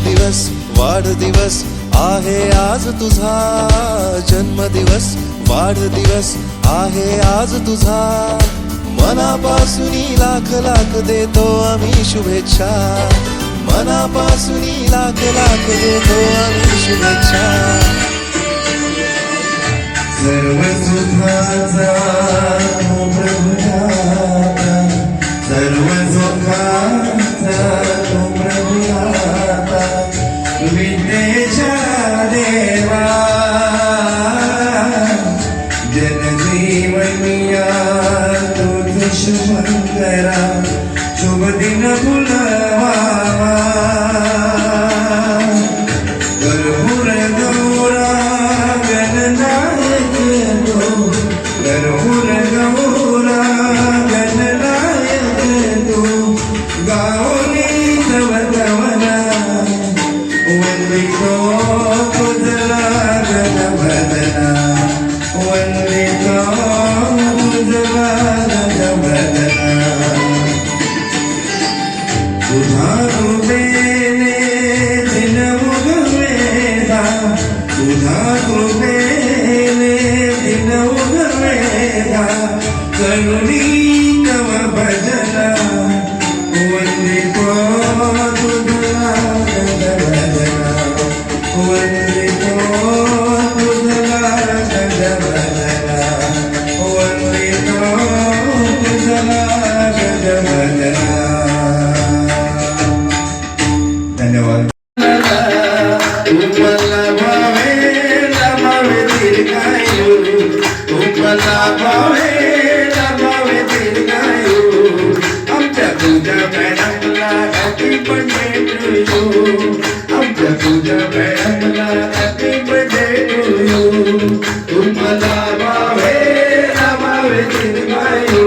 जन्मदिवस वाढदिवस आहे आज तुझा, जन्मदिवस वाढदिवस आहे आज तुझा, मनापासून लाख लाख देतो आम्ही शुभेच्छा, मनापासून लाख लाख देतो आम्ही शुभेच्छा. सर्व सुखाचा प्रभू दाता, सर्व सुखाचा प्रभू दाता, विद्येच्या देवा जनजीवनिया तुझ शुभंकरा, शुभ दिन फुलवा कर्पूर गौरा गणनायक तो, कर्पूर गौरा गणनायक तो, गावली तव तवना वंदितो तुझला गणवदना, वंदितो तुझला गणवदना. तुझा कृपेने दिन उगवेला, तुझा कृपेने दिन उगवेला, करुणी तव भजना, वंदितो तुझला गणवदना, वंदितो तुझला गणवदना, वंदितो तुझला गणवदना. धन्यवाद. तुम्हाला भावे लाभावे दीर्घायु, तुम्हाला भावे लाभावे दीर्घायु, आमच्या पूजा मॅडमला हॅपी बर्थडे टू यू, आमच्या पूजा मॅडमला हॅपी बर्थडे टू यू. तुम्हाला भावे लाभावे दीर्घायु,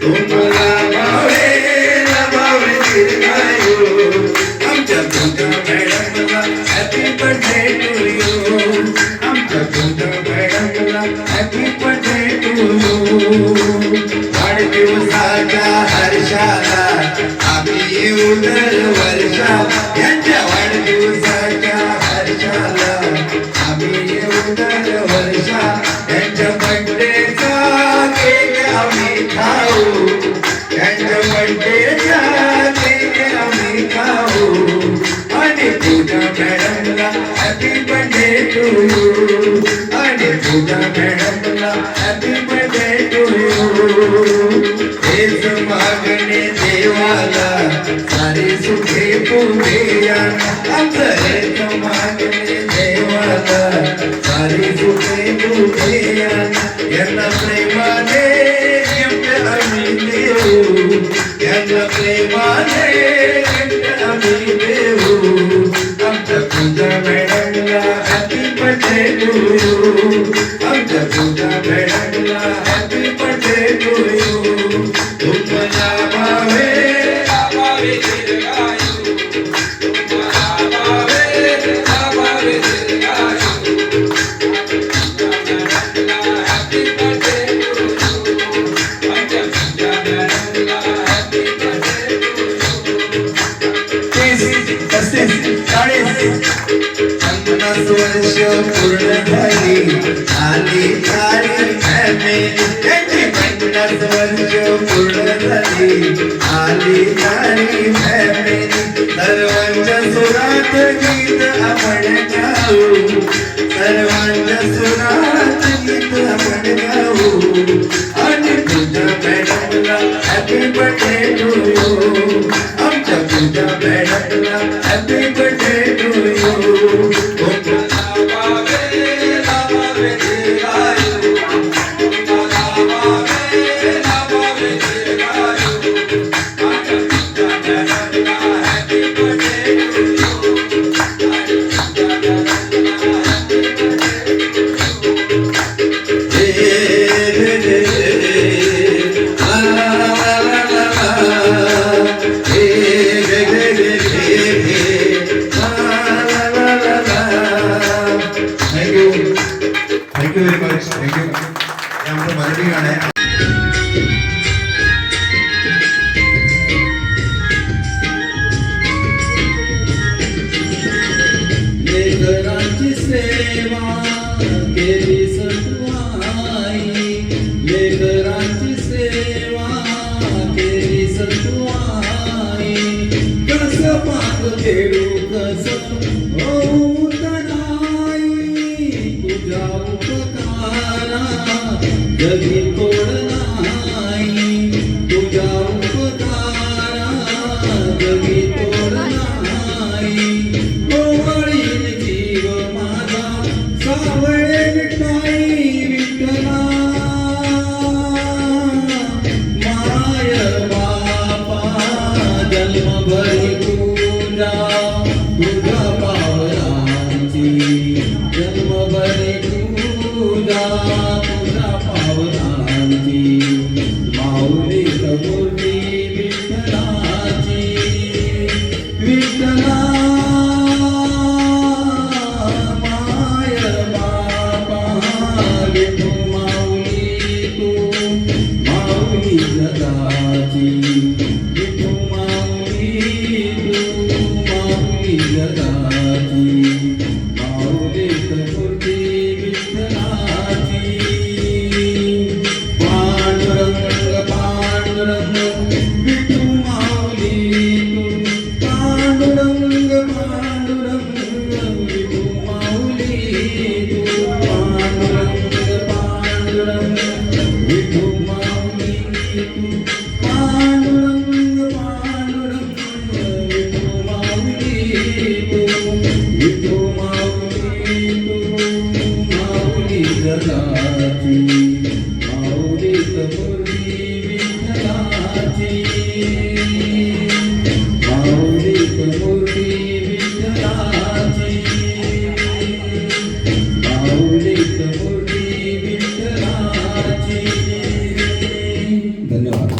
तुम्हाला भावे लाभावे दीर्घायु, आमच्या पूजा मॅडमला हॅपी बर्थडे टू यू, आमच्या पूजा मॅडमला हॅपी बर्थडे टू यू. वाढदिवसाच्या हर्षाला आम्ही येऊ दर वर्षा, यांच्या वाढदिवसाच्या हर्षाला आम्ही येऊ दर वर्षा, यांच्या बर्थडेचा केक आम्ही खाऊ, यांच्या बर्थडेचा केक आम्ही खाऊ, आणि पूजा मॅडमला हॅपी बर्थडे टू यू, आणि पूजा मॅडमला हॅपी बर्थडे टू यू. हेच मागणे देवाला सारी सुखे पुरेया, आमचं हेच मागणे देवाला सारी सुखे पुरेया, यांना प्रेमाने गिफ्ट आम्ही देऊ, यांना प्रेमाने गिफ्ट आम्ही देऊ, आमच्या पूजा मॅडमला हॅपी बर्थडे टू यू, आमच्या पूजा मॅडमला हॅपी बर्थडे टू यू. तुम्हाला भावे लाभावे दीर्घायु, तुम्हाला भावे लाभावे दीर्घायु, हॅपी बर्थडे टू यू, आमच्या पूजा मॅडमला हॅपी बर्थडे टू यू. 30, 35, 40, 50 वर्ष पूर्ण झाली, आली तारी फॅमिली, त्यांची 50 वर्ष पूर्ण झाली, आली तारी फॅमिली. सर्वांच्या सुरात गीत आपण गाऊ, सर्वांच्या सुरात गीत आपण गाऊ, आणि पूजा मॅडमला हॅपी बर्थडे टू यू, आमच्या पूजा मॅडमला हॅपी बर्थडे टू यू. तुम्हाला भावे लाभावे दीर्घायु, तुम्हाला भावे लाभावे दीर्घायु, आमच्या पूजा मॅडमला हॅपी बर्थडे टू यू, आणि पूजा मॅडमला happy birthday to you. Thank you very much. Thank you. हे आमचं मराठी गाणं आहे. सेवा केली सतुआई, लेकरांची सेवा केली सतुआई, कस पाक खेळू कस होऊ तनाई, तुझ्या उपकारा जगी तोड नाही, तुझ्या उपकारा जगी तोड नाही, ओवळीन जीव माझा सावळे विठाई विठ्ठला, माय बापा जन्मभरी पूजा तुझ्या पावलांची, जन्मभरी पूजा तुझ्या पावलांची, माऊली मूर्ती विठ्ठलाची, विठ्ठला माय बापा विठू माऊली तू, माऊली जगाची, विठू माऊली तू, माऊली जगाची, माऊली मूर्ती विठ्ठलाची, पांडुरंग पांडुरंग विठू माऊली तू, पांडुरंग पांडुरंग विठू माऊली तू, पांडुरंग पांडुरंग विठू माऊली तू, पांडुरंग पांडुरंग विठू माऊली तू, विठू माऊली तू, माऊली जगाची, माऊली मूर्ती विठ्ठलाची, माऊली मूर्ती विठ्ठलाची, माऊली मूर्ती विठ्ठलाची. धन्यवाद.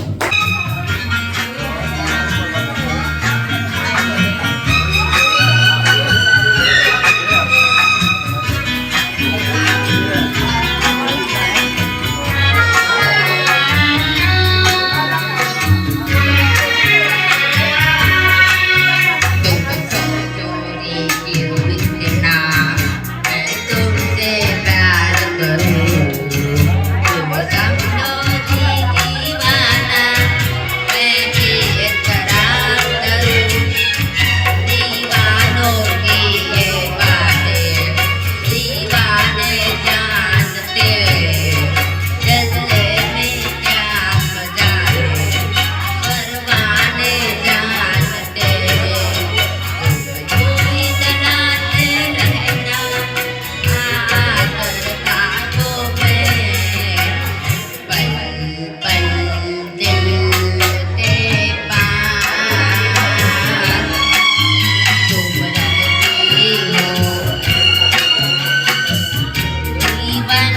चोरी की विद्या मैं तुमसे प्यार करूं, तुम समझो दीवाना मैं भी इकरार करूं, दीवानों की ये बातें दीवाने जानते, जलने में क्या मजा है परवाने जानते, कोई जलाते रहना आकर ख्वाबों में, पल पल दिल के पास तुम रहती हो, जीवन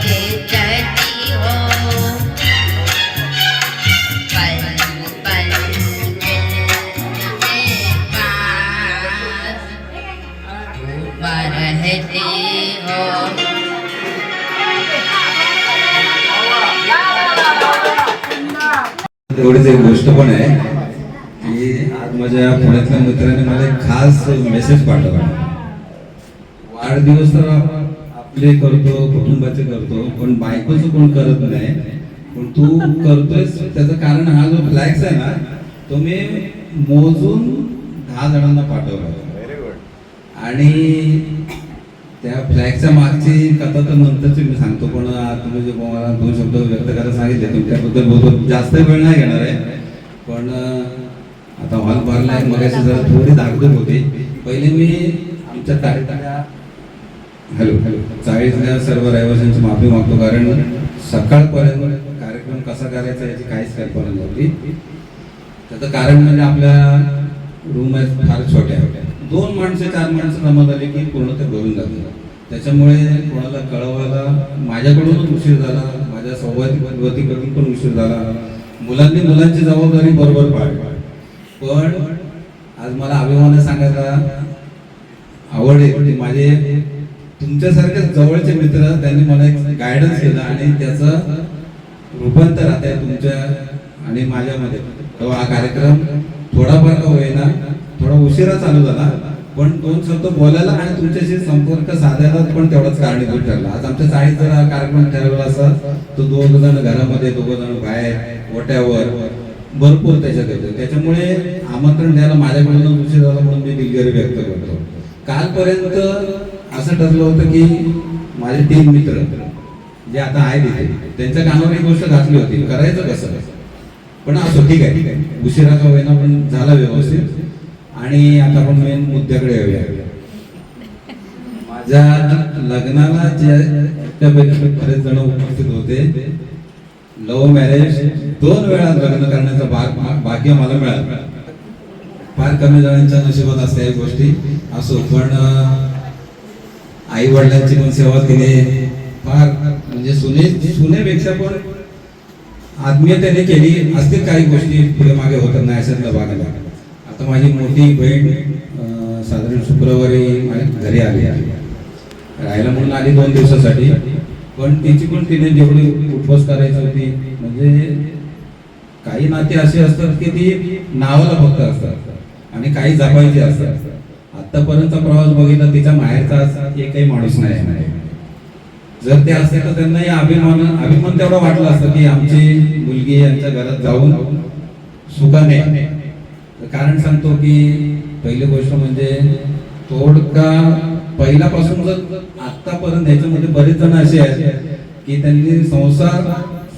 ये चाहती हो, पल पल दिल के पास तुम रहती हो. तेवढीच एक गोष्ट पण आहे की आज माझ्या पुण्यातल्या मित्राने मला एक खास मेसेज पाठवला. वाढदिवस तर आपले करतो, कुटुंबाचे करतो, पण बायकोचं कोण करत नाही, पण तू करतोयस त्याचं कारण हा जो फ्लॅक्स आहे ना तो मी मोजून 10 जणांना पाठवला. आणि त्या फ्लॅगच्या मागची कथा तर नंतरची मी सांगतो, पण तुम्ही जे मला 2 शब्द व्यक्त करायला सांगितले तुमच्याबद्दल बोलतो. जास्त वेळ नाही घेणार आहे, पण आता हॉल भरला आहे. मगाशी जरा थोडी धाकधूक होती. पहिले मी आमच्या कार्यक्रमाला हॅलो 40ल्या सर्व रहिवाशांची माफी मागतो, कारण सकाळपर्यंत कार्यक्रम कसा करायचा याची काहीच कल्पना नव्हती. त्याचं कारण म्हणजे आपल्या रूम आहेत फार छोट्या होत्या, 2 माणसं 4 माणसं जमा झाली की पूर्ण ते भरून जातं. त्याच्यामुळे कोणाला कळवायला माझ्याकडूनच उशीर झाला, माझ्या सौवातीकडून पण उशीर झाला. मुलांनी मुलांची जबाबदारी बरोबर पाळली. पण आज मला अभिमानाने सांगायला आवडेल की माझे तुमच्यासारखे जवळचे मित्र त्यांनी मला एक गायडन्स केलं आणि त्याचं रूपांतर आता तुमच्या आणि माझ्यामध्ये. तेव्हा हा कार्यक्रम थोडाफार का उशिरा चालू झाला, पण 2 शब्द बोलायला आणि तुमच्याशी संपर्क साधायला पण तेवढाच कारणीभूत ठरला. आज आमच्या चाळीत जर हा कार्यक्रम ठरवला असता तर 2 जण घरामध्ये, 2 जण बाहेर ओट्यावर, भरपूर त्याच्यात येतं. त्याच्यामुळे आमंत्रण द्यायला माझ्याकडून उशीर झाला म्हणून मी दिलगिरी व्यक्त करतो. कालपर्यंत असं ठरलं होतं की माझे 3 मित्र जे आता आहेत इथे, त्यांच्या कानावर एक गोष्ट घातली होती, करायचं कसं. पण असो, ठीक आहे, उशिरा का होईना पण झाला व्यवस्थित. आणि आता आपण मेन मुद्द्याकडे येऊया. माझ्या लग्नाला जे बरेच जण उपस्थित होते, लव्ह मॅरेज 2 वेळा लग्न करण्याचं भाग्य मला मिळालं. फार कमी जणांच्या नशिबात असल्या गोष्टी असो, पण आई वडिलांची पण सेवा केली, फार म्हणजे सुनेपेक्षा पण आत्मीयतेने केली. असतील काही गोष्टी पुढे मागे होत नाही अशातला भागाला. आता माझी मोठी बहीण साधारण शुक्रवारी माझ्या घरी आली, राहायला म्हणून आली 2 दिवसासाठी. पण तिची पण तिने जेवढी उपवास करायची होती, म्हणजे काही नाती अशी असतात की ती नावाला फक्त असतात आणि काही जपायची असतात. आतापर्यंतचा प्रवास बघितला, तिच्या माहेरचा एकही माणूस नाही. जर ते असते तर त्यांनाही अभिमान तेवढा वाटला असतं की आमची मुलगी यांच्या घरात जाऊन सुखाने. कारण सांगतो की पहिली गोष्ट म्हणजे तोडका पहिल्यापासून जर आतापर्यंत याच्यामध्ये बरेच जण असे आहेत की त्यांनी संसार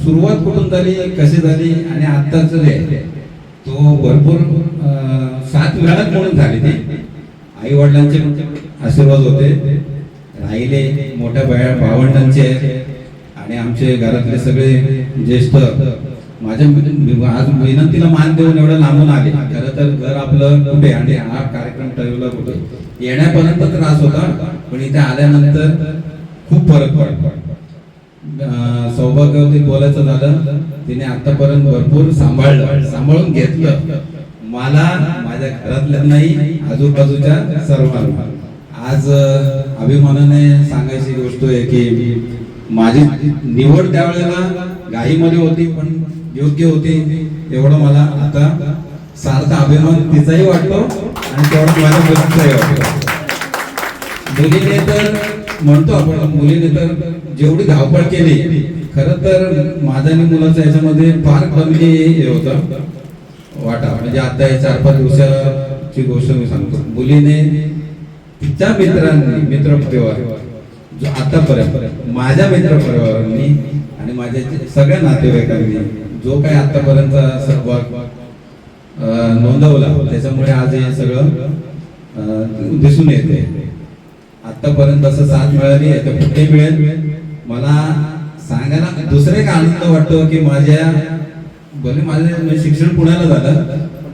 सुरुवात कुठून झाली, कशी झाली आणि आत्ताच तो भरपूर 7 वेळात म्हणून झाली. ती आई वडिलांचे आशीर्वाद होते, राहिले मोठ्या भावंडांचे आणि आमचे घरातले सगळे ज्येष्ठ माझ्या आज विनंतीला मान देऊन एवढं लांबून आले. खरं तर घर आपलं कुठे आणि हा कार्यक्रम ठरवला कुठे, येण्यापर्यंत त्रास होता, पण इथे आल्यानंतर खूप फरक पडतो. सौभाग्यवती बोलायचं झालं, तिने आतापर्यंत भरपूर सांभाळून घेतलं मला, माझ्या घरातल्यांनाही, आजूबाजूच्या सर्वांना. आज अभिमानाने सांगायची गोष्ट आहे की माझी निवड त्यावेळेला घाईमध्ये होती पण योग्य होती, एवढं मला आता सारखा अभिमान तिचाही वाटतो आणि तेवढं माझ्या मुलीचाही वाटतो. मुलीने तर म्हणतो आपण, मुलीने तर जेवढी धावपळ केली, खरं तर माझ्या आणि मुलाचं याच्यामध्ये फार कमी हे होतं वाटा. म्हणजे आता हे 4-5 दिवसाची गोष्ट मी सांगतो. मुलीने तिच्या मित्रपरिवार जो आतापर्यंत माझ्या मित्रपरिवारांनी आणि माझ्या सगळ्या नातेवाईकांनी जो काही आतापर्यंत सहभाग नोंदवला, त्याच्यामुळे आज हे सगळं दिसून येते. आतापर्यंत असं साथ मिळाली आहे तर पुढे मिळेल. मला सांगायला दुसरे एक आनंद वाटतो की माझ्या भले माझे शिक्षण पुण्याला झालं,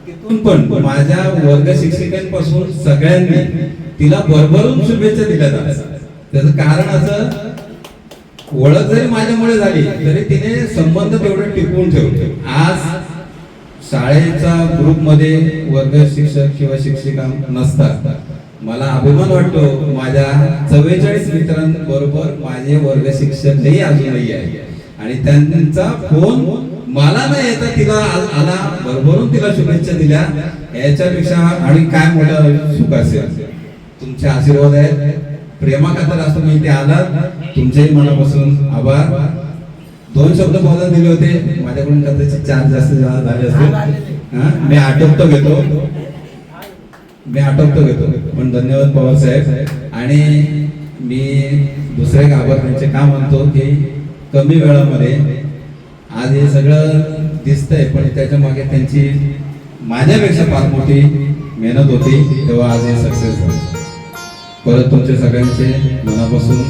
तिथून पण माझ्या वर्ग शिक्षिकांपासून सगळ्यांनी तिला भरभरून शुभेच्छा दिल्या जातात. त्याचं कारण असं, ओळख जरी माझ्यामुळे झाली तरी तिने संबंध तेवढे टिकवून ठेवले. आज शाळेच्या ग्रुपमध्ये वर्ग शिक्षक किंवा शिक्षिका नसतात. मला अभिमान वाटतो माझ्या 44 मित्रांबरोबर माझे वर्ग शिक्षकही अजूनही आहे आणि त्यांचा फोन मला न येता तिला आला, भरभरून तिला शुभेच्छा दिल्या. याच्यापेक्षा आणि काय मोठं सुख असेल. तुमचे आशीर्वाद आहेत, प्रेमाखातर असं मी ते आलात, तुमचेही मनापासून आभार. 2 शब्द बोलायला दिले होते, माझ्याकडून कदाचित 4 जास्त झाले असतील. मी आटोपतो घेतो पण धन्यवाद पवार साहेब. आणि मी दुसरे एक आभार त्यांचे का मानतो की कमी वेळामध्ये आज हे सगळं दिसतंय, पण त्याच्या मागे त्यांची माझ्यापेक्षा फार मोठी मेहनत होती, तेव्हा आज हे सक्सेस झालं. परत तुमच्या सगळ्यांचे मनापासून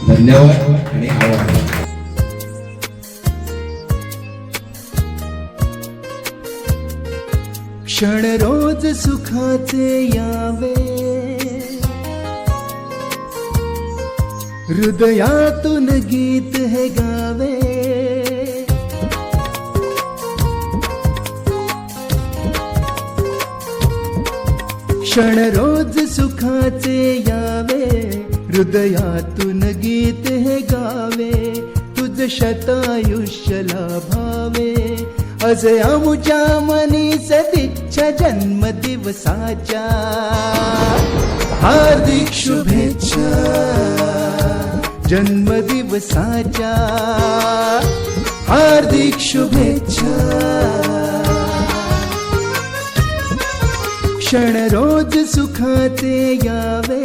धन्यवाद आणि आभार. क्षण रोज सुखाचे यावे, हृदयातून गीत हे गावे. क्षण रोज सुखाचे यावे, हृदयातून गीत हे गावे. तुझ शतायुष्य लाभावे, असे आमुच्या मनी सदिच्छा जन्मदिवसाच्या हार्दिक शुभेच्छा जन्मदिवसाच्या हार्दिक शुभेच्छा क्षण रोज सुखाचे यावे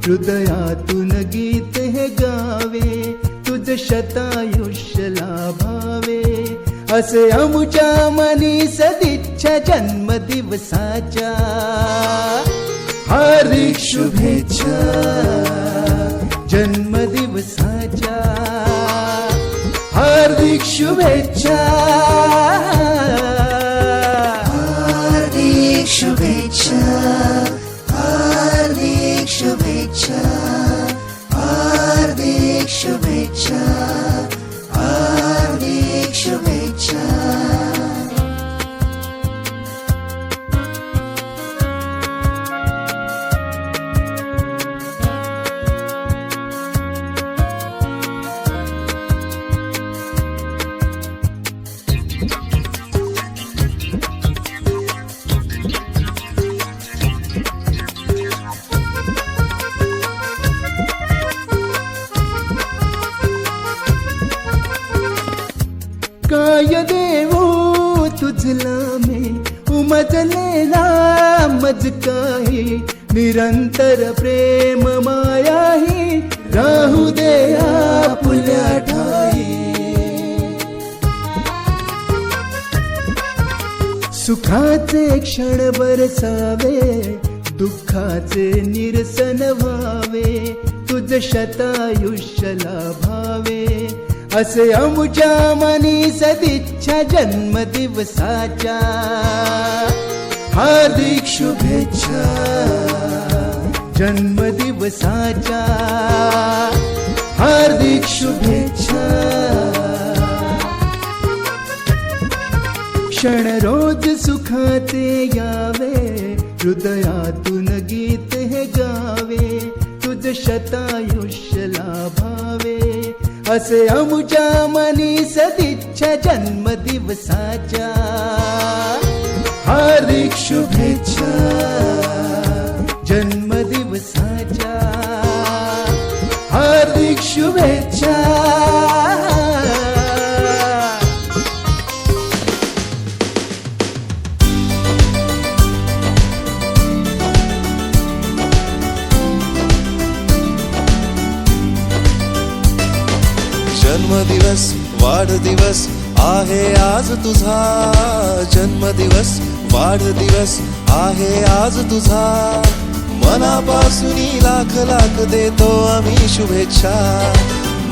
हृदयातून गीत हे गावे तुझ शतायुष्य लाभावे असे आमुच्या मनी सदिच्छा जन्मदिवसाच्या हार्दिक शुभेच्छा जन्मदिवसाच्या हार्दिक शुभेच्छा हार्दिक शुभेच्छा हार्दिक शुभेच्छा हार्दिक शुभेच्छा हार्दिक शुभेच्छा काय देवो तुझला मे उमजलेला मज काही निरंतर प्रेम मायाही राहू दे आपुल्या ठाई सुखाचे क्षण बरसावे दुःखाचे निरसन व्हावे तुझ शतायुष्य लाभावे असे आमुच्या मनी सदिच्छा जन्मदिवसाच्या हार्दिक शुभेच्छा जन्मदिवसाच्या हार्दिक शुभेच्छा क्षण रोज सुखाचे यावे हृदयातून गीत हे गावे तुझ शतायुष्य लाभावे असे आमुच्या मनी सदिच्छा जन्मदिवसाच्या हार्दिक शुभेच्छा जन्मदिवसाच्या हार्दिक शुभेच्छा जन्मदिवस वाढदिवस आहे आज तुझा जन्मदिवस वाढदिवस आहे आज तुझा मनापासून लाख लाख देतो आम्ही शुभेच्छा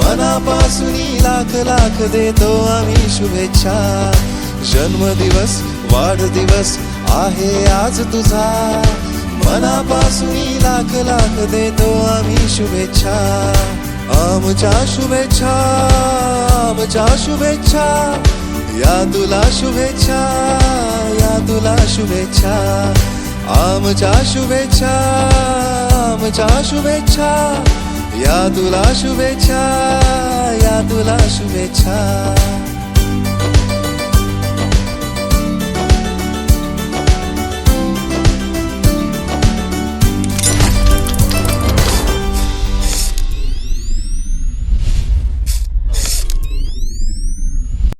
मनापासून लाख लाख देतो आम्ही शुभेच्छा जन्मदिवस वाढदिवस आहे आज तुझा मनापासून लाख लाख देतो आम्ही शुभेच्छा आमच्या शुभेच्छा आमच्या शुभेच्छा या तुला शुभेच्छा या तुला शुभेच्छा आमच्या शुभेच्छा आमच्या शुभेच्छा या तुला शुभेच्छा या तुला शुभेच्छा